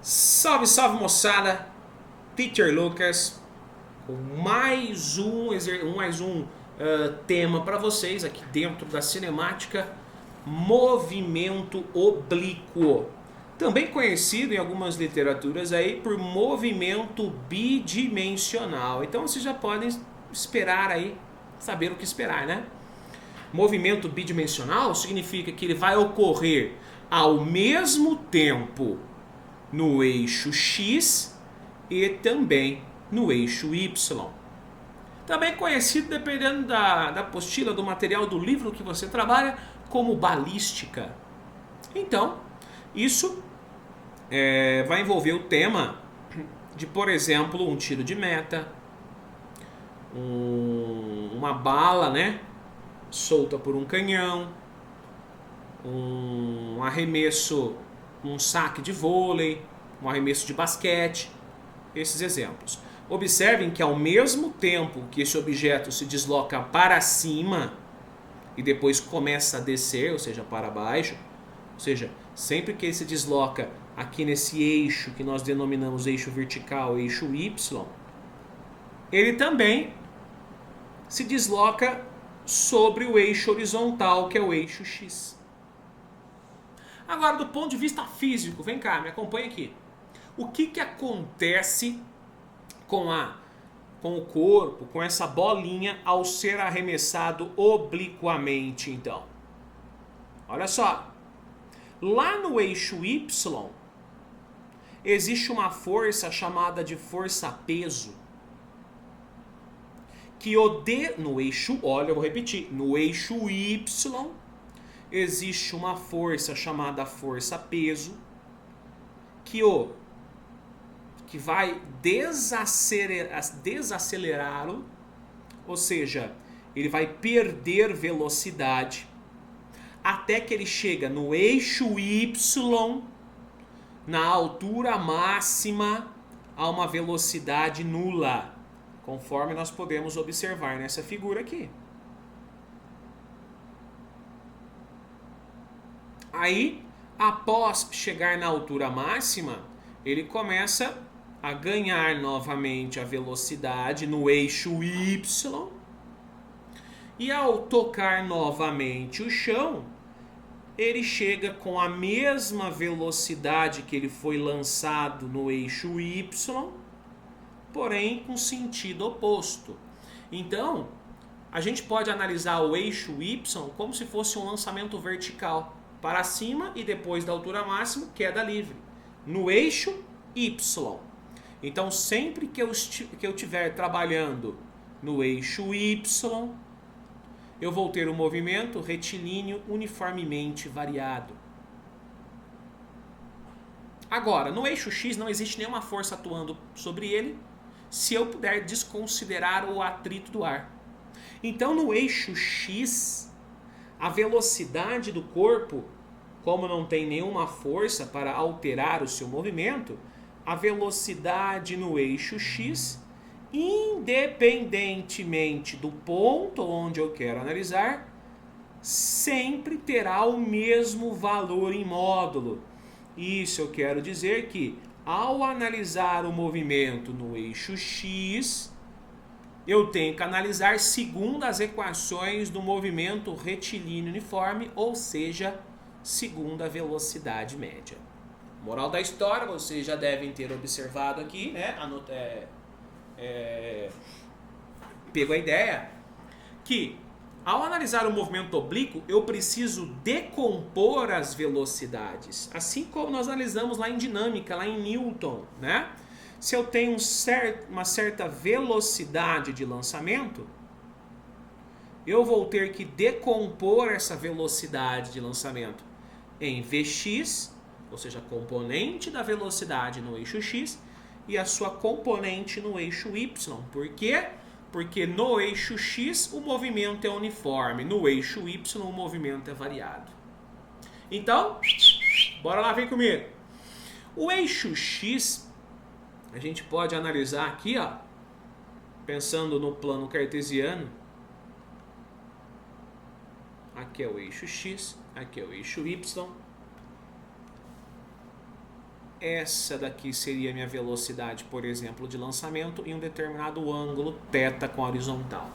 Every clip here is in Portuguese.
Salve, salve moçada! Teacher Lucas com mais um tema para vocês aqui dentro da cinemática: movimento oblíquo, também conhecido em algumas literaturas aí por movimento bidimensional. Então vocês já podem esperar aí, saber o que esperar, né? Movimento bidimensional significa que ele vai ocorrer ao mesmo tempo no eixo X e também no eixo Y. Também conhecido, dependendo da apostila, do material, do livro que você trabalha, como balística. Então, isso vai envolver o tema de, por exemplo, um tiro de meta, uma bala, né, solta por um canhão, um arremesso, um saque de vôlei, um arremesso de basquete, esses exemplos. Observem que ao mesmo tempo que esse objeto se desloca para cima e depois começa a descer, ou seja, para baixo, ou seja, sempre que ele se desloca aqui nesse eixo que nós denominamos eixo vertical, eixo Y, ele também se desloca sobre o eixo horizontal, que é o eixo X. Agora, do ponto de vista físico, vem cá, me acompanha aqui. O que acontece com o corpo, com essa bolinha, ao ser arremessado obliquamente, então? Olha só. Lá no eixo Y, existe uma força chamada de força-peso. Que no eixo, olha, eu vou repetir, no eixo Y, existe uma força chamada força-peso que vai desacelerá-lo, ou seja, ele vai perder velocidade até que ele chega no eixo Y, na altura máxima, a uma velocidade nula, conforme nós podemos observar nessa figura aqui. Aí, após chegar na altura máxima, ele começa a ganhar novamente a velocidade no eixo Y. E ao tocar novamente o chão, ele chega com a mesma velocidade que ele foi lançado no eixo Y, porém com sentido oposto. Então, a gente pode analisar o eixo Y como se fosse um lançamento vertical, para cima e depois da altura máxima, queda livre, no eixo Y. Então, sempre que eu estiver trabalhando no eixo Y, eu vou ter um movimento retilíneo uniformemente variado. Agora, no eixo X não existe nenhuma força atuando sobre ele, se eu puder desconsiderar o atrito do ar. Então, no eixo X, a velocidade do corpo, como não tem nenhuma força para alterar o seu movimento, a velocidade no eixo X, independentemente do ponto onde eu quero analisar, sempre terá o mesmo valor em módulo. Isso eu quero dizer que, ao analisar o movimento no eixo X, eu tenho que analisar segundo as equações do movimento retilíneo uniforme, ou seja, segundo a velocidade média. Moral da história, vocês já devem ter observado aqui, né? Pegou a ideia? Que ao analisar o movimento oblíquo, eu preciso decompor as velocidades, assim como nós analisamos lá em dinâmica, lá em Newton, né? Se eu tenho uma certa velocidade de lançamento, eu vou ter que decompor essa velocidade de lançamento em Vx, ou seja, componente da velocidade no eixo X, e a sua componente no eixo Y. Por quê? Porque no eixo X o movimento é uniforme, no eixo Y o movimento é variado. Então, bora lá, vem comigo. O eixo X, a gente pode analisar aqui, ó, pensando no plano cartesiano. Aqui é o eixo X, aqui é o eixo Y. essa daqui seria a minha velocidade, por exemplo, de lançamento em um determinado ângulo θ com a horizontal.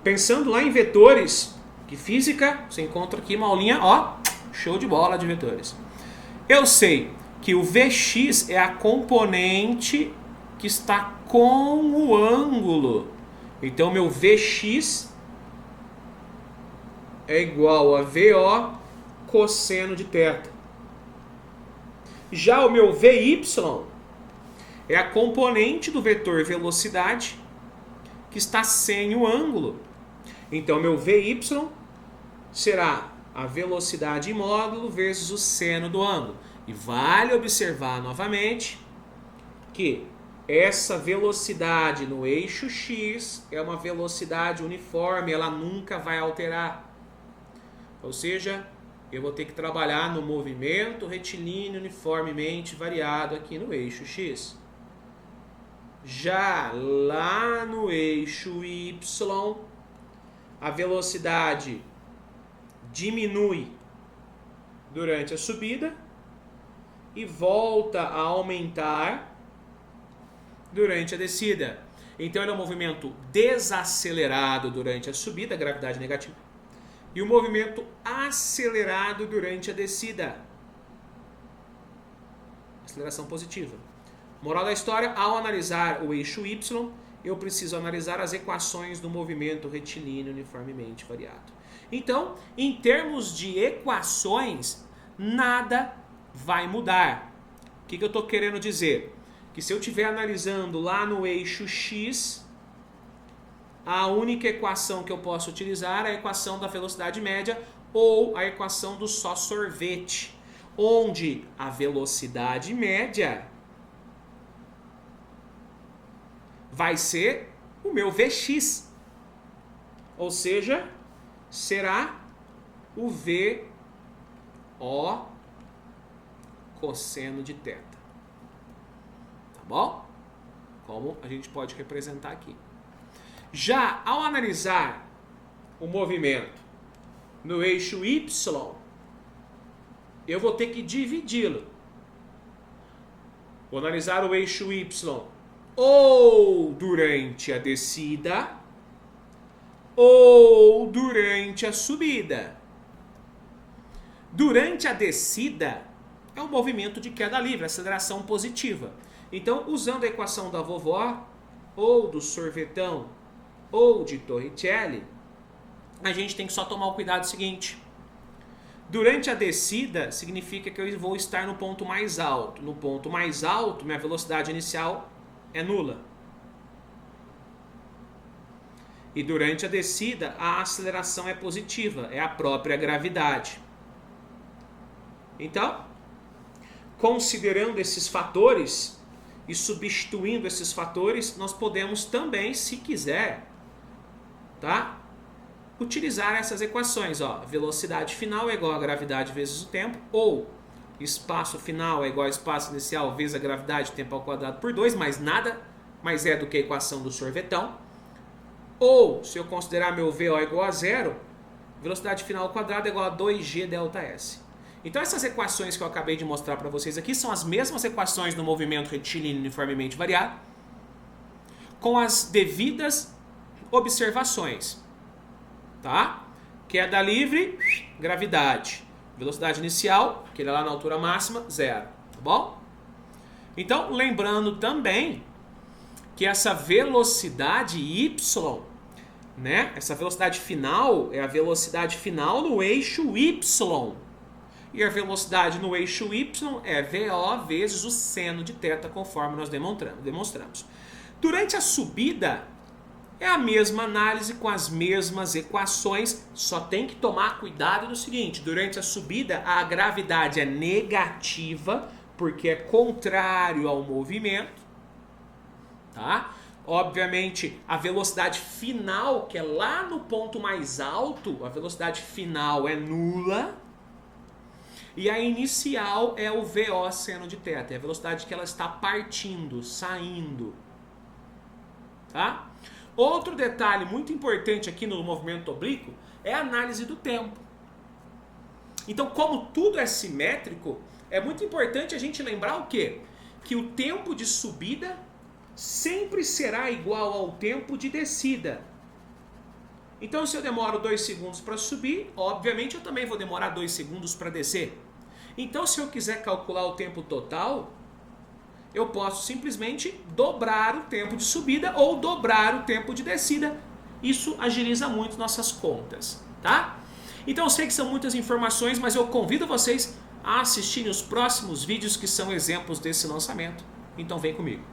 Pensando lá em vetores, que física, você encontra aqui uma aulinha, ó, show de bola de vetores. Eu sei que o Vx é a componente que está com o ângulo. Então, meu Vx é igual a VO cosseno de θ. Já o meu VY é a componente do vetor velocidade que está sem o ângulo. Então, meu VY será a velocidade em módulo vezes o seno do ângulo. E vale observar novamente que essa velocidade no eixo X é uma velocidade uniforme, ela nunca vai alterar. Ou seja, eu vou ter que trabalhar no movimento retilíneo uniformemente variado aqui no eixo X. Já lá no eixo Y, a velocidade diminui durante a subida e volta a aumentar durante a descida. Então, ele é um movimento desacelerado durante a subida, gravidade negativa, e um movimento acelerado durante a descida, aceleração positiva. Moral da história, ao analisar o eixo Y, eu preciso analisar as equações do movimento retilíneo uniformemente variado. Então, em termos de equações, nada vai mudar. O que eu estou querendo dizer? Que se eu estiver analisando lá no eixo X, a única equação que eu posso utilizar é a equação da velocidade média ou a equação do só sorvete, onde a velocidade média vai ser o meu Vx, ou seja, será o VO cosseno de θ. Tá bom? Como a gente pode representar aqui. Já ao analisar o movimento no eixo Y, eu vou ter que dividi-lo. Vou analisar o eixo Y ou durante a descida ou durante a subida. Durante a descida é um movimento de queda livre, aceleração positiva. Então, usando a equação da vovó ou do sorvetão ou de Torricelli, a gente tem que só tomar o cuidado seguinte. Durante a descida, significa que eu vou estar no ponto mais alto. No ponto mais alto, minha velocidade inicial é nula. E durante a descida, a aceleração é positiva, é a própria gravidade. Então, considerando esses fatores e substituindo esses fatores, nós podemos também, se quiser, tá? Utilizar essas equações, ó. Velocidade final é igual a gravidade vezes o tempo, ou espaço final é igual a espaço inicial vezes a gravidade, tempo ao quadrado por 2, mas nada mais é do que a equação do sorvetão. Ou, se eu considerar meu VO igual a zero, velocidade final ao quadrado é igual a 2g ΔS. Então essas equações que eu acabei de mostrar para vocês aqui são as mesmas equações do movimento retilíneo uniformemente variado, com as devidas observações. Tá? Queda livre, gravidade. Velocidade inicial, que é lá na altura máxima, zero. Tá bom? Então, lembrando também que essa velocidade y, né? Essa velocidade final é a velocidade final no eixo y. E a velocidade no eixo y é VO vezes o seno de θ, conforme nós demonstramos. Durante a subida, é a mesma análise com as mesmas equações, só tem que tomar cuidado no seguinte: durante a subida a gravidade é negativa, porque é contrário ao movimento, tá? Obviamente a velocidade final, que é lá no ponto mais alto, a velocidade final é nula, e a inicial é o VO seno de θ, é a velocidade que ela está partindo, saindo, tá? Outro detalhe muito importante aqui no movimento oblíquo é a análise do tempo. Então, como tudo é simétrico, É muito importante a gente lembrar o quê? Que o tempo de subida sempre será igual ao tempo de descida. Então, se eu demoro 2 segundos para subir, obviamente eu também vou demorar 2 segundos para descer. Então, se eu quiser calcular o tempo total, eu posso simplesmente dobrar o tempo de subida ou dobrar o tempo de descida. Isso agiliza muito nossas contas, tá? Então, eu sei que são muitas informações, mas eu convido vocês a assistirem os próximos vídeos que são exemplos desse lançamento. Então, vem comigo.